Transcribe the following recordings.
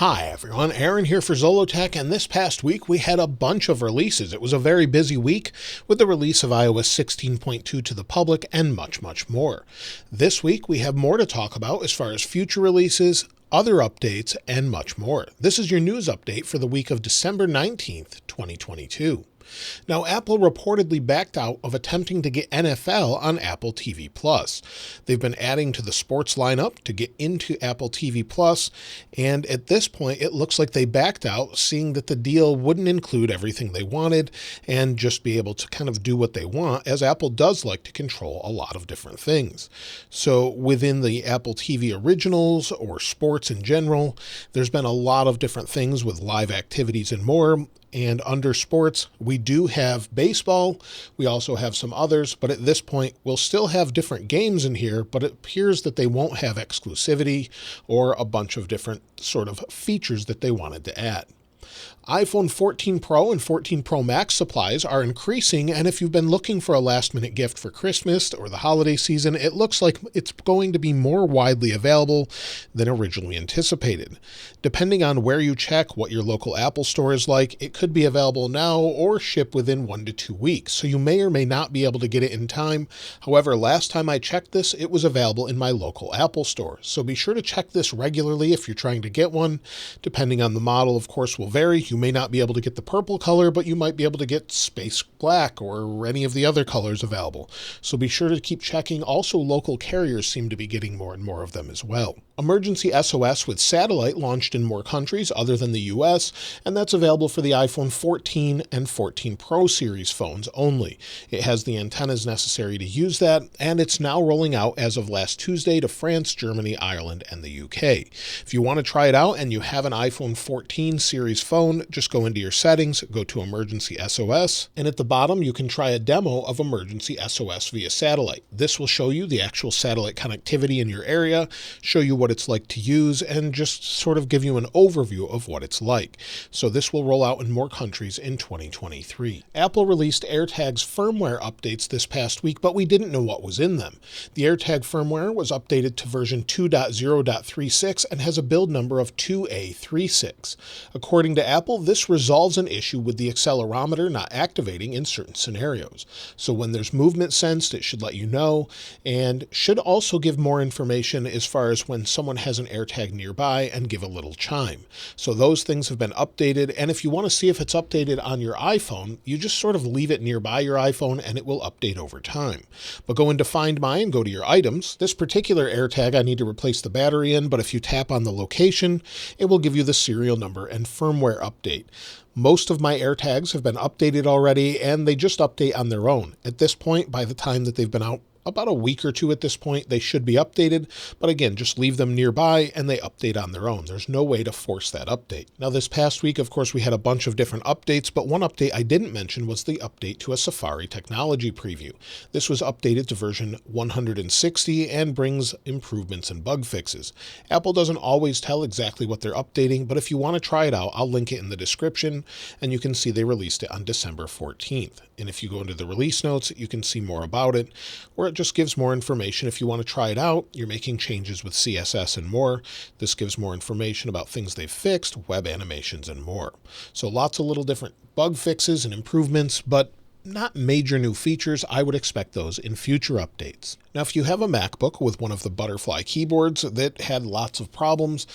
Hi everyone, Aaron here for Zollotech, and this past week we had a bunch of releases. It was a very busy week with the release of iOS 16.2 to the public and much more. This week we have more to talk about as far as future releases, other updates, and much more. This is your news update for the week of December 19th, 2022. Now, Apple reportedly backed out of attempting to get NFL on Apple TV+. They've been adding to the sports lineup to get into Apple TV+, and at this point, it looks like they backed out, seeing that the deal wouldn't include everything they wanted and just be able to kind of do what they want, as Apple does like to control a lot of different things. So within the Apple TV originals or sports in general, there's been a lot of different things with live activities and more. And under sports, we do have baseball. We also have some others, but at this point, we'll still have different games in here, but it appears that they won't have exclusivity or a bunch of different sort of features that they wanted to add. iPhone 14 Pro and 14 Pro Max supplies are increasing, and if you've been looking for a last-minute gift for Christmas or the holiday season, it looks like it's going to be more widely available than originally anticipated. Depending on where you check what your local Apple store is like, it could be available now or ship within 1 to 2 weeks, so you may or may not be able to get it in time. However, last time I checked this, it was available in my local Apple store, so be sure to check this regularly if you're trying to get one. Depending on the model, of course, will vary. You may not be able to get the purple color, but you might be able to get space black or any of the other colors available. So be sure to keep checking. Also, local carriers seem to be getting more and more of them as well. Emergency SOS with satellite launched in more countries other than the US, and that's available for the iPhone 14 and 14 Pro series phones only. It has the antennas necessary to use that, and it's now rolling out as of last Tuesday to France, Germany, Ireland, and the UK. If you want to try it out and you have an iPhone 14 series phone, just go into your settings, go to Emergency SOS, and at the bottom you can try a demo of Emergency SOS via satellite. This will show you the actual satellite connectivity in your area, show you what it's like to use, and just sort of give you an overview of what it's like. So this will roll out in more countries in 2023. Apple released AirTag's firmware updates this past week, but we didn't know what was in them. The AirTag firmware was updated to version 2.0.36 and has a build number of 2A36. According to Apple, this resolves an issue with the accelerometer not activating in certain scenarios. So when there's movement sensed, it should let you know, and should also give more information as far as when someone has an AirTag nearby and give a little chime. So those things have been updated, and if you want to see if it's updated on your iPhone, you just sort of leave it nearby your iPhone and it will update over time. But go into Find My and go to your items. This particular AirTag I need to replace the battery in, but if you tap on the location, it will give you the serial number and firmware update. Most of my AirTags have been updated already, and they just update on their own. At this point, by the time that they've been out, about a week or two at this point, they should be updated, but again, just leave them nearby and they update on their own. There's no way to force that update. Now, this past week, of course, we had a bunch of different updates, but one update I didn't mention was the update to a Safari technology preview. This was updated to version 160 and brings improvements and bug fixes. Apple doesn't always tell exactly what they're updating, but if you want to try it out, I'll link it in the description, and you can see they released it on December 14th. And if you go into the release notes, you can see more about it, where it just gives more information. If you want to try it out, you're making changes with CSS and more. This gives more information about things they've fixed, web animations, and more. So lots of little different bug fixes and improvements, but not major new features. I would expect those in future updates. Now, if you have a MacBook with one of the butterfly keyboards that had lots of problems,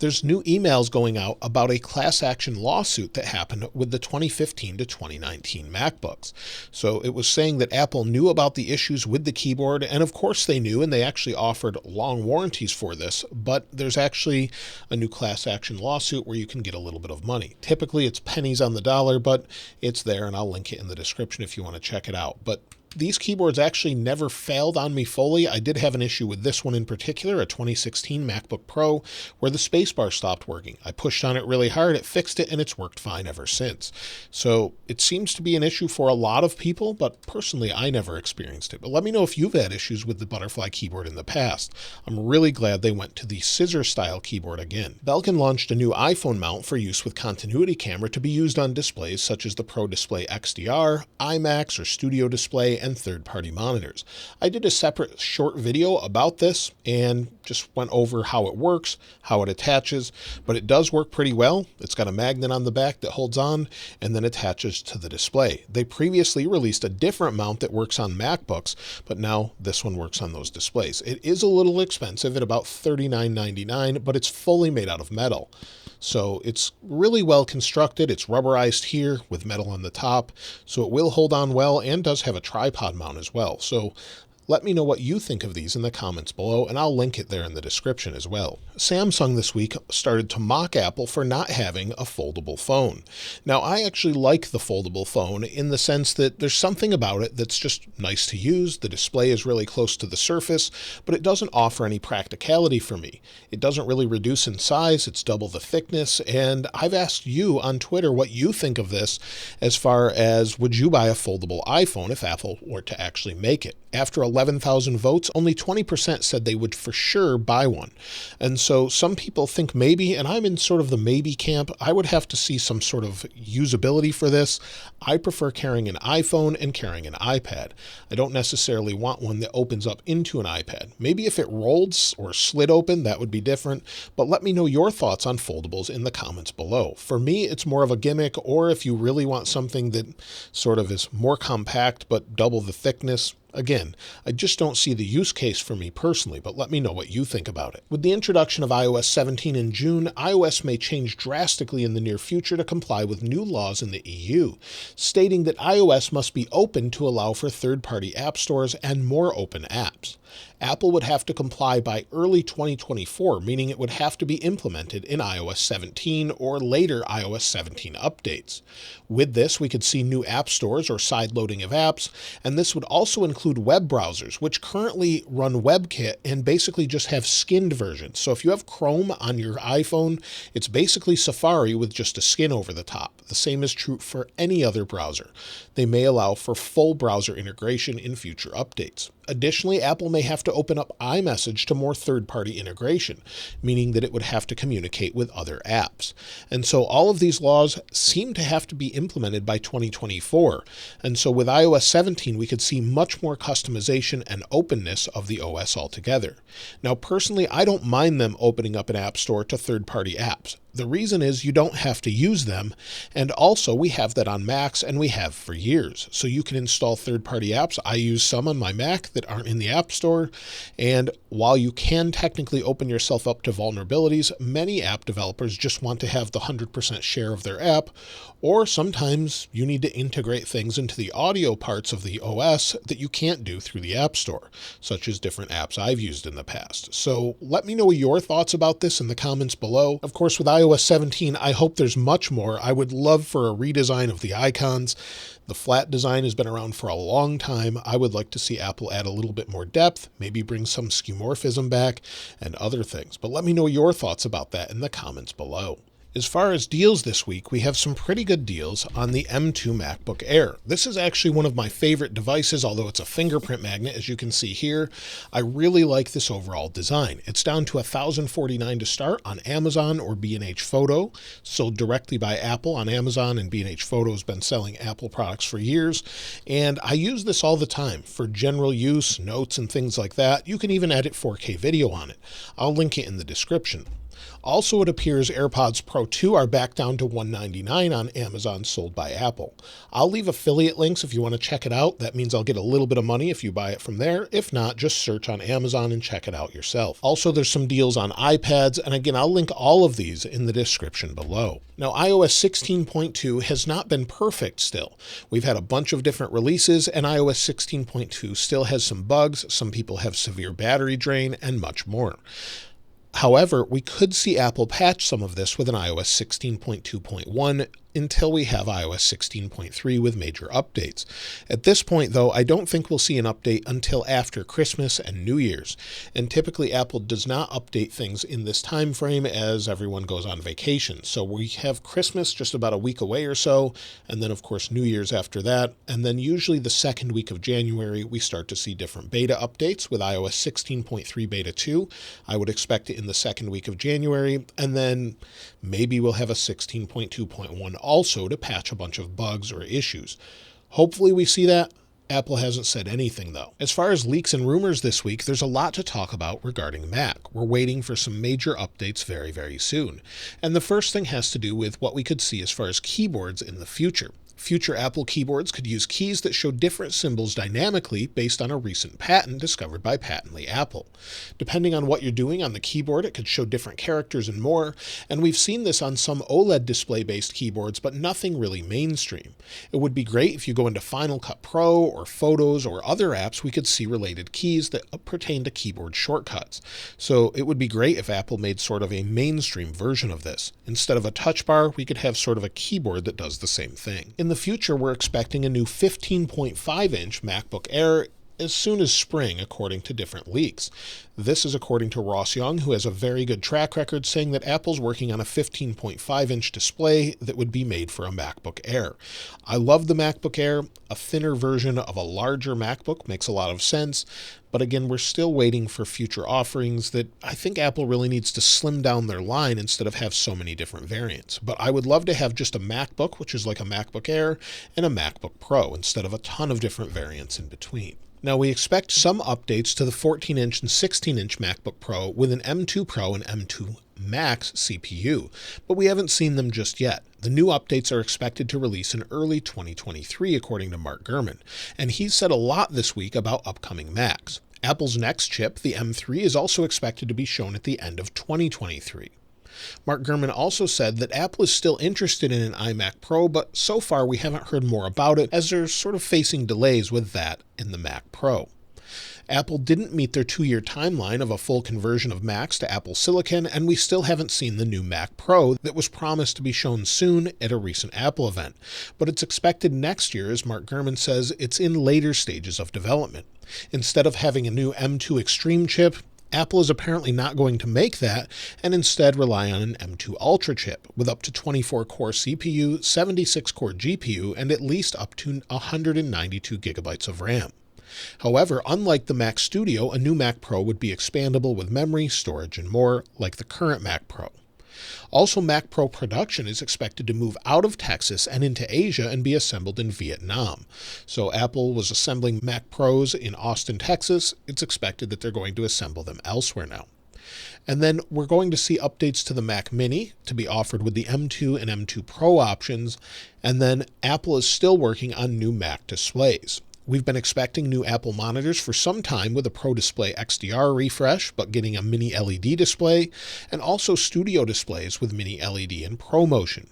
there's new emails going out about a class action lawsuit that happened with the 2015 to 2019 MacBooks. So it was saying that Apple knew about the issues with the keyboard, and of course they knew, and they actually offered long warranties for this, but there's actually a new class action lawsuit where you can get a little bit of money. Typically it's pennies on the dollar, but it's there, and I'll link it in the description if you want to check it out. But these keyboards actually never failed on me fully. I did have an issue with this one in particular, a 2016 MacBook Pro, where the spacebar stopped working. I pushed on it really hard, it fixed it, and it's worked fine ever since. So it seems to be an issue for a lot of people, but personally I never experienced it. But let me know if you've had issues with the butterfly keyboard in the past. I'm really glad they went to the scissor style keyboard again. Belkin launched a new iPhone mount for use with continuity camera to be used on displays such as the Pro Display XDR, IMAX, or Studio Display, and third-party monitors. I did a separate short video about this and just went over how it works, how it attaches, but it does work pretty well. It's got a magnet on the back that holds on and then attaches to the display. They previously released a different mount that works on MacBooks, but now this one works on those displays. It is a little expensive at about $39.99, but it's fully made out of metal. So it's really well constructed. It's rubberized here with metal on the top, so it will hold on well and does have a tripod mount as well. So let me know what you think of these in the comments below, and I'll link it there in the description as well. Samsung this week started to mock Apple for not having a foldable phone. Now, I actually like the foldable phone in the sense that there's something about it that's just nice to use. The display is really close to the surface, but it doesn't offer any practicality for me. It doesn't really reduce in size. It's double the thickness, and I've asked you on Twitter what you think of this as far as would you buy a foldable iPhone if Apple were to actually make it. After 11,000 votes, only 20% said they would for sure buy one. And so some people think maybe, and I'm in sort of the maybe camp. I would have to see some sort of usability for this. I prefer carrying an iPhone and carrying an iPad. I don't necessarily want one that opens up into an iPad. Maybe if it rolled or slid open, that would be different. But let me know your thoughts on foldables in the comments below. For me, it's more of a gimmick, or if you really want something that sort of is more compact but double the thickness, again, I just don't see the use case for me personally, but let me know what you think about it. With the introduction of iOS 17 in June, iOS may change drastically in the near future to comply with new laws in the EU, stating that iOS must be open to allow for third-party app stores and more open apps. Apple would have to comply by early 2024, meaning it would have to be implemented in iOS 17 or later iOS 17 updates. With this, we could see new app stores or side-loading of apps, and this would also include web browsers, which currently run WebKit and basically just have skinned versions. So if you have Chrome on your iPhone, it's basically Safari with just a skin over the top. The same is true for any other browser. They may allow for full browser integration in future updates. Additionally, Apple may have to open up iMessage to more third-party integration, meaning that it would have to communicate with other apps. And so all of these laws seem to have to be implemented by 2024. And so with iOS 17, we could see much more customization and openness of the OS altogether. Now, personally, I don't mind them opening up an app store to third-party apps. The reason is you don't have to use them, and also we have that on Macs, and we have for years. So you can install third-party apps. I use some on my Mac that aren't in the App Store, and while you can technically open yourself up to vulnerabilities, many app developers just want to have the 100% share of their app, or sometimes you need to integrate things into the audio parts of the OS that you can't do through the App Store, such as different apps I've used in the past. So let me know your thoughts about this in the comments below. Of course, with iOS 17, I hope there's much more. I would love for a redesign of the icons. The flat design has been around for a long time. I would like to see Apple add a little bit more depth, maybe bring some skeuomorphism back and other things. But let me know your thoughts about that in the comments below. As far as deals this week, we have some pretty good deals on the M2 MacBook Air. This is actually one of my favorite devices, although it's a fingerprint magnet, as you can see here. I really like this overall design. It's down to $1,049 to start on Amazon or B&H Photo, sold directly by Apple on Amazon, and B&H Photo has been selling Apple products for years. And I use this all the time for general use, notes, and things like that. You can even edit 4K video on it. I'll link it in the description. Also, it appears AirPods Pro 2 are back down to $199 on Amazon, sold by Apple. I'll leave affiliate links if you want to check it out. That means I'll get a little bit of money if you buy it from there. If not, just search on Amazon and check it out yourself. Also, there's some deals on iPads, and again, I'll link all of these in the description below. Now, iOS 16.2 has not been perfect still. We've had a bunch of different releases, and iOS 16.2 still has some bugs. Some people have severe battery drain and much more. However, we could see Apple patch some of this with an iOS 16.2.1 until we have iOS 16.3 with major updates. At this point, though, I don't think we'll see an update until after Christmas and New Year's. And typically, Apple does not update things in this time frame as everyone goes on vacation. So we have Christmas just about a week away or so, and then, of course, New Year's after that. And then usually the second week of January, we start to see different beta updates with iOS 16.3 Beta 2. I would expect it in the second week of January, and then maybe we'll have a 16.2.1 also to patch a bunch of bugs or issues. Hopefully we see that. Apple hasn't said anything though. As far as leaks and rumors this week, there's a lot to talk about regarding Mac. We're waiting for some major updates very, very soon. And the first thing has to do with what we could see as far as keyboards in the future. Future Apple keyboards could use keys that show different symbols dynamically based on a recent patent discovered by Patently Apple. Depending on what you're doing on the keyboard, it could show different characters and more, and we've seen this on some OLED display-based keyboards, but nothing really mainstream. It would be great if you go into Final Cut Pro or Photos or other apps, we could see related keys that pertain to keyboard shortcuts. So it would be great if Apple made sort of a mainstream version of this. Instead of a touch bar, we could have sort of a keyboard that does the same thing. In the future, we're expecting a new 15.5-inch MacBook Air as soon as spring, according to different leaks. This is according to Ross Young, who has a very good track record, saying that Apple's working on a 15.5-inch display that would be made for a MacBook Air. I love the MacBook Air. A thinner version of a larger MacBook makes a lot of sense, but again, we're still waiting for future offerings that I think Apple really needs to slim down their line instead of have so many different variants. But I would love to have just a MacBook, which is like a MacBook Air, and a MacBook Pro, instead of a ton of different variants in between. Now, we expect some updates to the 14-inch and 16-inch MacBook Pro with an M2 Pro and M2 Max CPU, but we haven't seen them just yet. The new updates are expected to release in early 2023, according to Mark Gurman, and he's said a lot this week about upcoming Macs. Apple's next chip, the M3, is also expected to be shown at the end of 2023. Mark Gurman also said that Apple is still interested in an iMac Pro, but so far we haven't heard more about it, as they're sort of facing delays with that in the Mac Pro. Apple didn't meet their 2-year timeline of a full conversion of Macs to Apple Silicon, and we still haven't seen the new Mac Pro that was promised to be shown soon at a recent Apple event. But it's expected next year, as Mark Gurman says, it's in later stages of development. Instead of having a new M2 Extreme chip, Apple is apparently not going to make that and instead rely on an M2 Ultra chip with up to 24-core CPU, 76-core GPU, and at least up to 192 gigabytes of RAM. However, unlike the Mac Studio, a new Mac Pro would be expandable with memory, storage, and more, like the current Mac Pro. Also, Mac Pro production is expected to move out of Texas and into Asia and be assembled in Vietnam. So Apple was assembling Mac Pros in Austin, Texas. It's expected that they're going to assemble them elsewhere now. And then we're going to see updates to the Mac Mini to be offered with the M2 and M2 Pro options. And then Apple is still working on new Mac displays. We've been expecting new Apple monitors for some time with a Pro Display XDR refresh, but getting a mini LED display, and also studio displays with mini LED and ProMotion.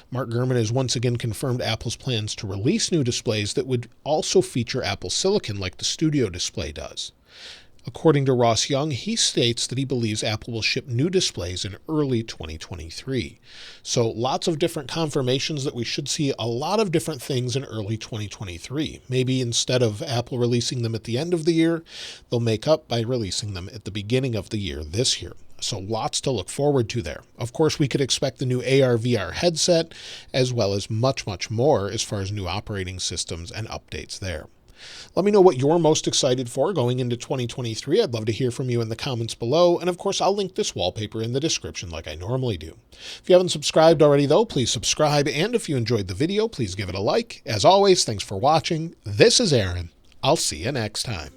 Mark Gurman has once again confirmed Apple's plans to release new displays that would also feature Apple Silicon like the studio display does. According to Ross Young, he states that he believes Apple will ship new displays in early 2023. So lots of different confirmations that we should see a lot of different things in early 2023. Maybe instead of Apple releasing them at the end of the year, they'll make up by releasing them at the beginning of the year this year. So lots to look forward to there. Of course, we could expect the new AR/VR headset, as well as much, much more as far as new operating systems and updates there. Let me know what you're most excited for going into 2023. I'd love to hear from you in the comments below. And of course, I'll link this wallpaper in the description like I normally do. If you haven't subscribed already, though, please subscribe. And if you enjoyed the video, please give it a like. As always, thanks for watching. This is Aaron. I'll see you next time.